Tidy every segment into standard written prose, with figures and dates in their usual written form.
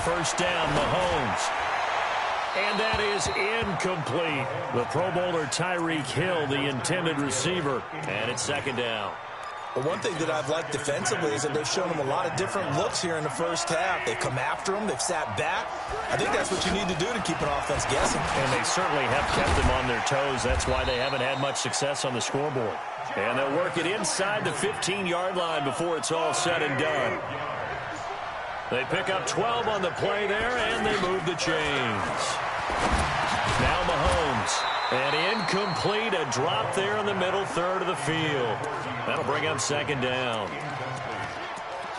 first down, Mahomes. And that is incomplete. The Pro Bowler Tyreek Hill, the intended receiver. And it's second down. Well, one thing that I've liked defensively is that they've shown him a lot of different looks here in the first half. They've come after him. They've sat back. I think that's what you need to do to keep an offense guessing. And they certainly have kept them on their toes. That's why they haven't had much success on the scoreboard. And they'll work it inside the 15-yard line before it's all said and done. They pick up 12 on the play there, and they move the chains. Now Mahomes. And incomplete, a drop there in the middle third of the field. That'll bring up second down.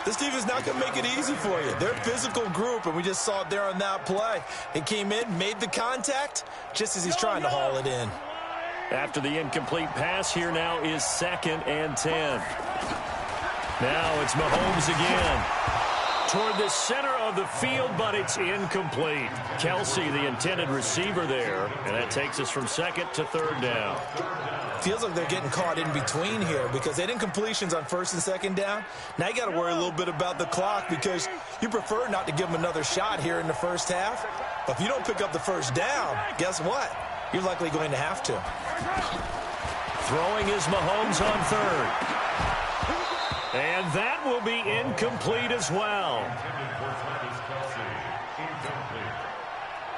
This defense not going to make it easy for you. They're a physical group, and we just saw it there on that play. He came in, made the contact, just as he's trying to haul it in. After the incomplete pass, here now is 2nd and 10. Now it's Mahomes again. Toward the center of the field, but it's incomplete. Kelsey, the intended receiver there, and that takes us from 2nd to 3rd down. Feels like they're getting caught in between here because they did incompletions on 1st and 2nd down. Now you got to worry a little bit about the clock because you prefer not to give them another shot here in the first half. But if you don't pick up the first down, guess what? You're likely going to have to. Throwing is Mahomes on 3rd. And that will be incomplete as well.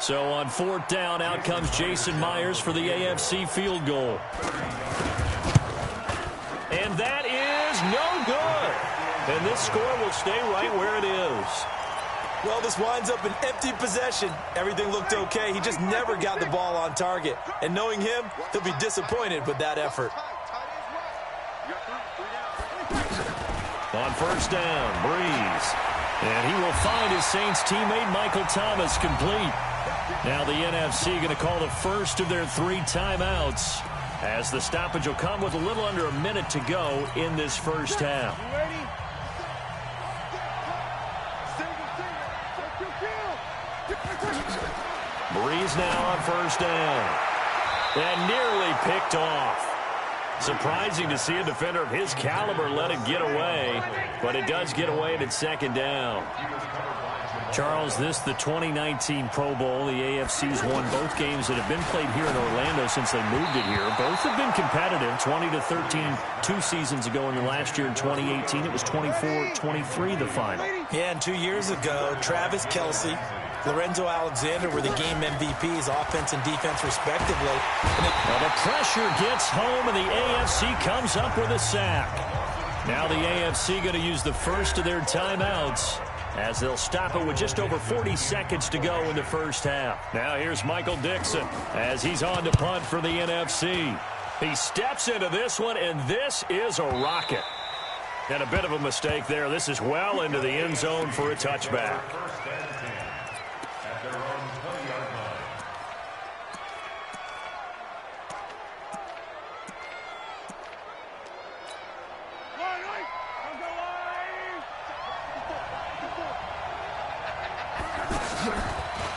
So on 4th down, out comes Jason Myers for the AFC field goal. And that is no good. And this score will stay right where it is. Well, this winds up an empty possession. Everything looked okay. He just never got the ball on target. And knowing him, he'll be disappointed with that effort. On 1st down, Breeze. And he will find his Saints teammate Michael Thomas complete. Now the NFC going to call the first of their 3 timeouts as the stoppage will come with a little under a minute to go in this first half. Breeze now on 1st down. And nearly picked off. Surprising to see a defender of his caliber let it get away, but it does get away and it's 2nd down. Charles, this the 2019 Pro Bowl. The AFC's won both games that have been played here in Orlando since they moved it here. Both have been competitive, 20-13 2 seasons ago, and the last year in 2018 it was 24-23 the final. Yeah, and 2 years ago, Travis Kelce, Lorenzo Alexander were the game MVPs, offense and defense respectively. Well, the pressure gets home, and the AFC comes up with a sack. Now the AFC going to use the first of their timeouts as they'll stop it with just over 40 seconds to go in the first half. Now here's Michael Dixon as he's on to punt for the NFC. He steps into this one, and this is a rocket. And a bit of a mistake there. This is well into the end zone for a touchback.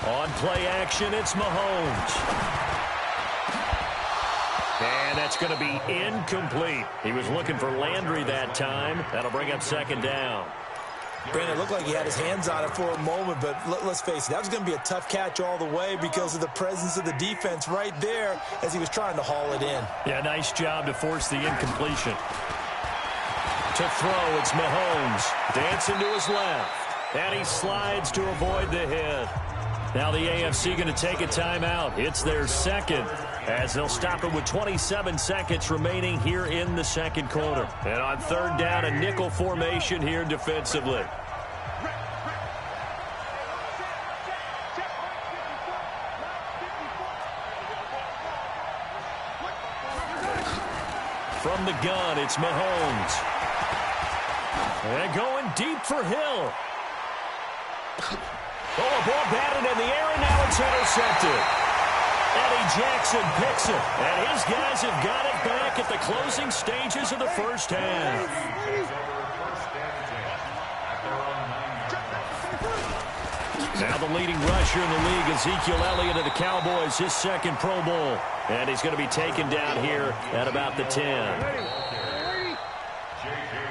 On play action, it's Mahomes. And that's going to be incomplete. He was looking for Landry that time. That'll bring up 2nd down. Brandon, it looked like he had his hands on it for a moment, but let's face it, that was going to be a tough catch all the way because of the presence of the defense right there as he was trying to haul it in. Yeah, nice job to force the incompletion. To throw, it's Mahomes. Dancing to his left. And he slides to avoid the hit. Now the AFC going to take a timeout. It's their 2nd as they'll stop it with 27 seconds remaining here in the 2nd quarter. And on 3rd down, a nickel formation here defensively. From the gun, it's Mahomes. And going deep for Hill. Oh, a ball batted in the air, and now it's intercepted. Eddie Jackson picks it, and his guys have got it back at the closing stages of the first half. Now the leading rusher in the league, Ezekiel Elliott of the Cowboys, his 2nd Pro Bowl. And he's going to be taken down here at about the 10.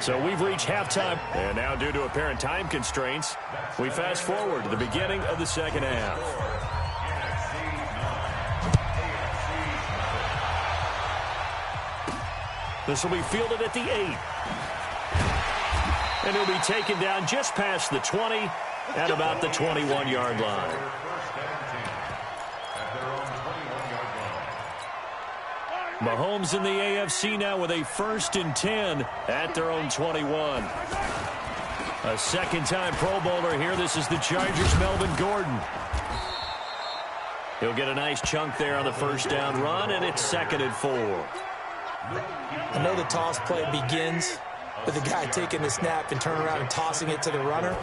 So we've reached halftime. And now, due to apparent time constraints, we fast forward to the beginning of the second half. This will be fielded at the 8. And he'll be taken down just past the 20 at about the 21-yard line. Mahomes in the AFC now with a 1st and 10 at their own 21. A second-time Pro Bowler here. This is the Chargers' Melvin Gordon. He'll get a nice chunk there on the first down run, and it's 2nd and 4. I know the toss play begins with the guy taking the snap and turning around and tossing it to the runner.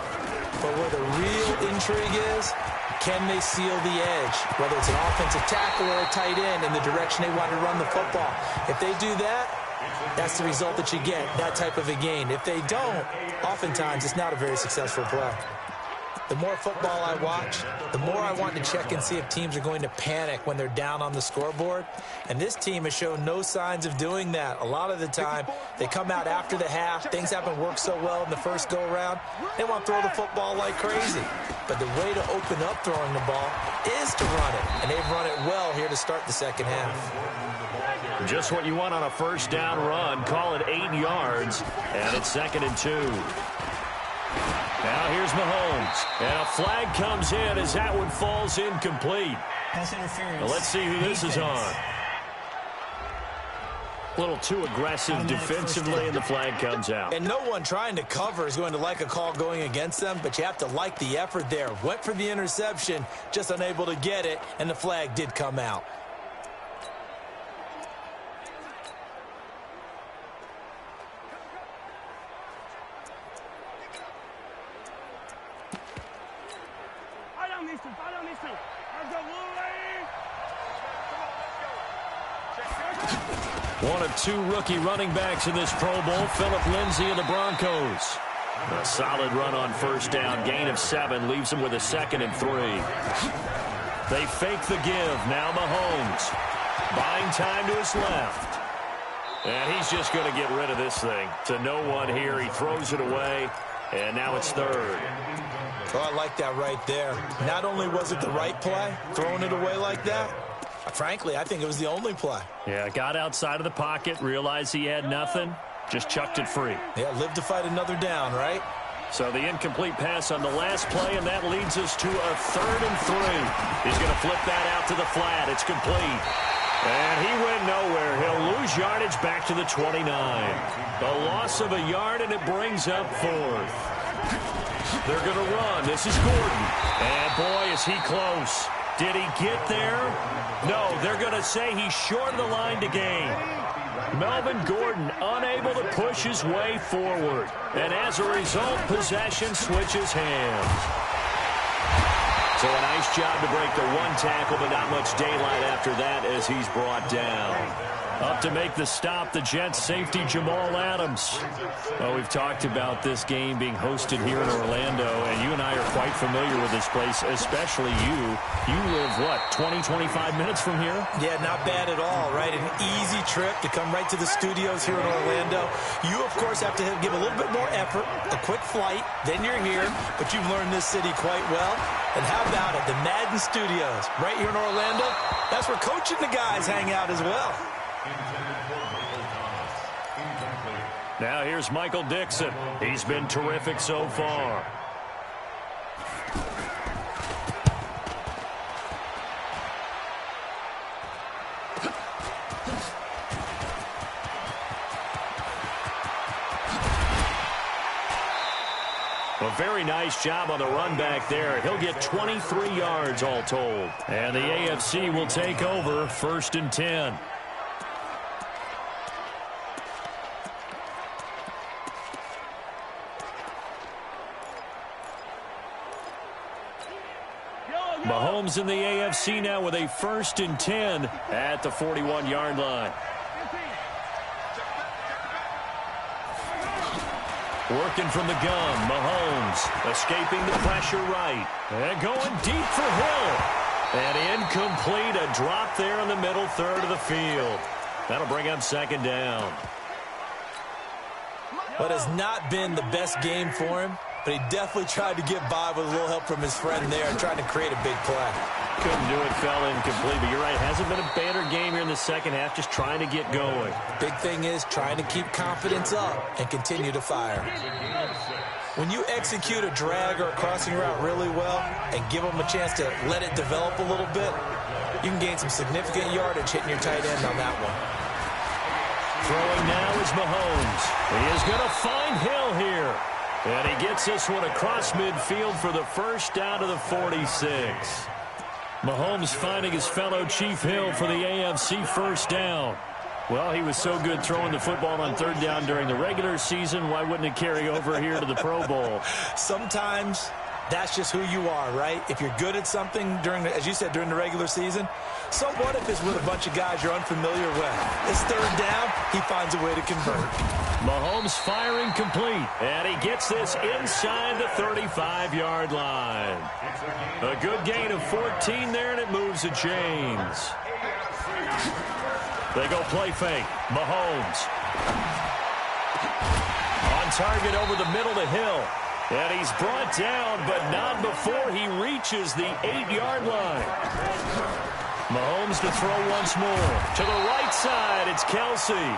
But where the real intrigue is, can they seal the edge? Whether it's an offensive tackle or a tight end in the direction they want to run the football. If they do that, that's the result that you get, that type of a gain. If they don't, oftentimes it's not a very successful play. The more football I watch, the more I want to check and see if teams are going to panic when they're down on the scoreboard. And this team has shown no signs of doing that. A lot of the time, they come out after the half. Things haven't worked so well in the first go-around. They want to throw the football like crazy. But the way to open up throwing the ball is to run it. And they've run it well here to start the second half. Just what you want on a first down run. Call it 8 yards. And it's 2nd and 2. Now here's Mahomes. And a flag comes in as that one falls incomplete. Pass interference. Well, let's see who this is on. A little too aggressive defensively, and the flag comes out. And no one trying to cover is going to like a call going against them, but you have to like the effort there. Went for the interception, just unable to get it, and the flag did come out. One of 2 rookie running backs in this Pro Bowl, Phillip Lindsay of the Broncos. A solid run on first down, gain of 7, leaves him with a 2nd and 3. They fake the give, now Mahomes. Buying time to his left. And he's just going to get rid of this thing. To no one here, he throws it away, and now it's 3rd. Oh, I like that right there. Not only was it the right play, throwing it away like that, frankly, I think it was the only play. Yeah, got outside of the pocket, realized he had nothing, just chucked it free. Yeah, live to fight another down, right? So the incomplete pass on the last play, and that leads us to a 3rd and 3. He's going to flip that out to the flat. It's complete. And he went nowhere. He'll lose yardage back to the 29. A loss of a yard, and it brings up 4th. They're going to run. This is Gordon. And boy, is he close. Did he get there? No, they're going to say he's short of the line to gain. Melvin Gordon unable to push his way forward. And as a result, possession switches hands. So a nice job to break the 1 tackle, but not much daylight after that as he's brought down. Up to make the stop, the Jets safety Jamal Adams. Well, we've talked about this game being hosted here in Orlando, and you and I are quite familiar with this place, especially you. You live, what, 20, 25 minutes from here? Yeah, not bad at all, right? An easy trip to come right to the studios here in Orlando. You, of course, have to give a little bit more effort, a quick flight, then you're here, but you've learned this city quite well. And how about it, the Madden Studios, right here in Orlando? That's where Coach and the guys hang out as well. Now here's Michael Dixon. He's been terrific so far. A very nice job on the run back there. He'll get 23 yards all told. And the AFC will take over 1st and 10. Mahomes in the AFC now with a 1st and 10 at the 41-yard line. Working from the gun, Mahomes escaping the pressure right. And going deep for Hill. And incomplete, a drop there in the middle 3rd of the field. That'll bring up 2nd down. Well, it has not been the best game for him, but he definitely tried to get by with a little help from his friend there, trying to create a big play. Couldn't do it, fell incomplete, but you're right, hasn't been a banner game here in the second half, just trying to get going. Big thing is trying to keep confidence up and continue to fire. When you execute a drag or a crossing route really well and give them a chance to let it develop a little bit, you can gain some significant yardage hitting your tight end on that one. Throwing now is Mahomes. He is going to find Hill here. And he gets this one across midfield for the first down to the 46. Mahomes finding his fellow Chief Hill for the AFC first down. Well, he was so good throwing the football on third down during the regular season. Why wouldn't it carry over here to the Pro Bowl? Sometimes that's just who you are, right? If you're good at something during, as you said, during the regular season, so what if it's with a bunch of guys you're unfamiliar with? It's third down, he finds a way to convert. Mahomes firing complete, and he gets this inside the 35-yard line. A good gain of 14 there, and it moves the chains. They go play fake. Mahomes. On target over the middle to Hill. And he's brought down, but not before he reaches the 8-yard line. Mahomes to throw once more. To the right side, it's Kelsey.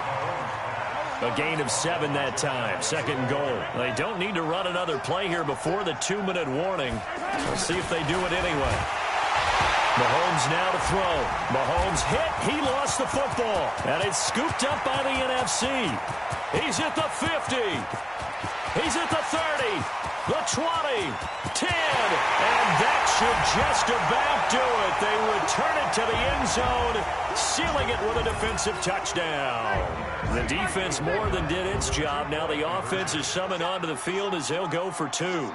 A gain of 7 that time. Second and goal. They don't need to run another play here before the 2-minute warning. We'll see if they do it anyway. Mahomes now to throw. Mahomes hit. He lost the football. And it's scooped up by the NFC. He's at the 50. He's at the 30. The 20, 10, and that should just about do it. They return it to the end zone, sealing it with a defensive touchdown. The defense more than did its job. Now the offense is summoned onto the field as they'll go for 2. The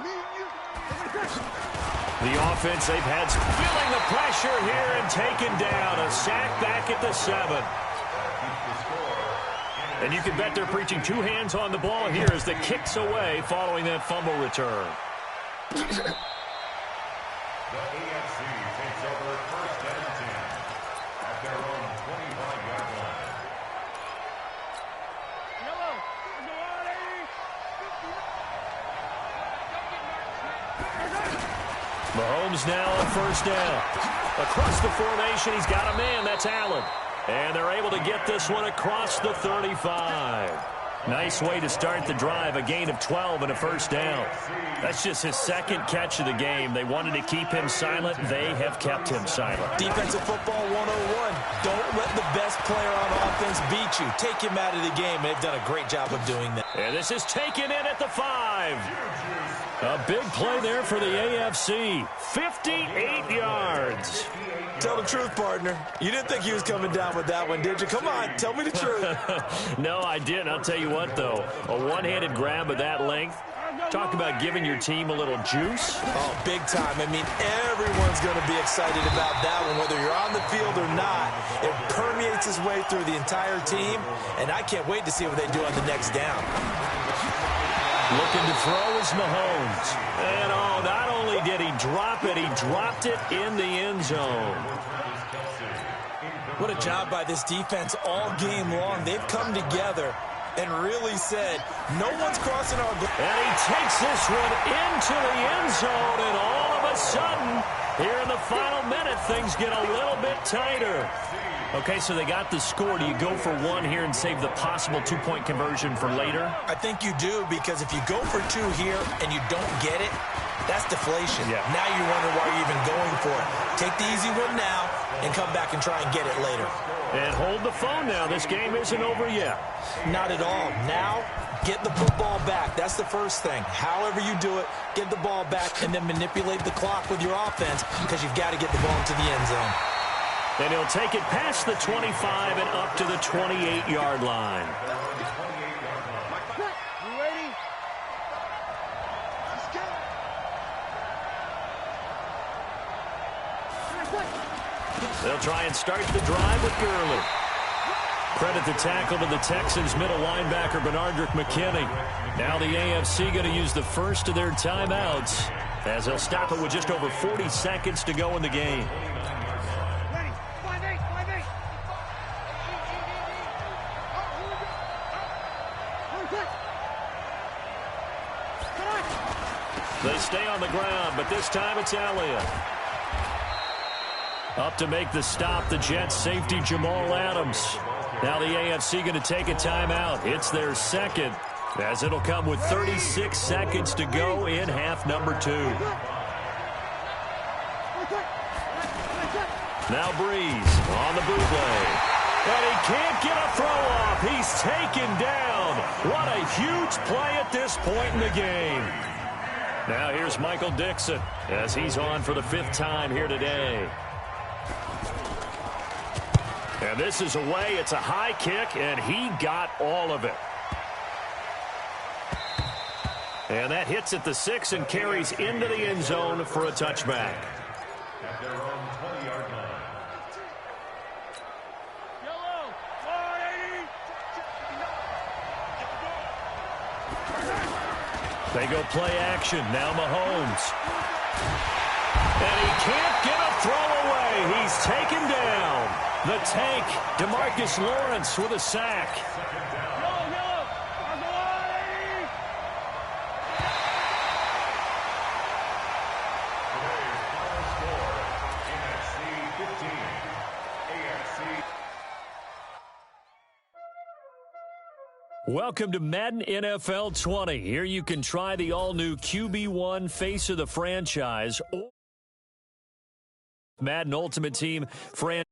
offense they've had feeling the pressure here and taken down. A sack back at the 7. And you can bet they're preaching 2 hands on the ball here as the kick's away following that fumble return. The AFC takes over first and 10 at their own 25-yard line. Mahomes now on first down. Across the formation, he's got a man. That's Allen. And they're able to get this one across the 35. Nice way to start the drive. A gain of 12 and a first down. That's just his second catch of the game. They wanted to keep him silent. They have kept him silent. Defensive football 101. Don't let the best player on offense beat you. Take him out of the game. They've done a great job of doing that. And this is taken in at the 5. A big play there for the AFC. 58 yards. Tell the truth, partner. You didn't think he was coming down with that one, did you? Come on, tell me the truth. No, I didn't. I'll tell you what, though. A one-handed grab of that length. Talk about giving your team a little juice. Oh, big time. I mean, everyone's going to be excited about that one, whether you're on the field or not. It permeates its way through the entire team, and I can't wait to see what they do on the next down. Looking to throw is Mahomes. And, oh, not only did he drop it, he dropped it in the end zone. What a job by this defense all game long. They've come together and really said, no one's crossing our goal. And he takes this one into the end zone, and all of a sudden, here in the final minute, things get a little bit tighter. Okay, so they got the score. Do you go for 1 here and save the possible 2-point conversion for later? I think you do, because if you go for 2 here and you don't get it, that's deflation. Yeah. Now you wonder why you're even going for it. Take the easy win now and come back and try and get it later. And hold the phone now. This game isn't over yet. Not at all. Now, get the football back. That's the first thing. However you do it, get the ball back and then manipulate the clock with your offense, because you've got to get the ball into the end zone. And he'll take it past the 25 and up to the 28-yard line. You ready? Let's go. They'll try and start the drive with Gurley. Credit the tackle to the Texans middle linebacker Benardrick McKinney. Now the AFC going to use the first of their timeouts as they'll stop it with just over 40 seconds to go in the game. They stay on the ground, but this time it's Elliott. Up to make the stop, the Jets safety Jamal Adams. Now the AFC going to take a timeout. It's their second, as it'll come with 36 seconds to go in half number 2. Now Breeze on the bootleg. And he can't get a throw off. He's taken down. What a huge play at this point in the game. Now here's Michael Dixon as he's on for the 5th time here today. And this is away. It's a high kick, and he got all of it. And that hits at the 6 and carries into the end zone for a touchback. At their own 20-yard line. They go play action. Now Mahomes. And he can't get a throw away. He's taken down. The tank, DeMarcus Lawrence with a sack. Welcome to Madden NFL 20. Here you can try the all-new QB1 face of the franchise. Madden Ultimate Team franchise.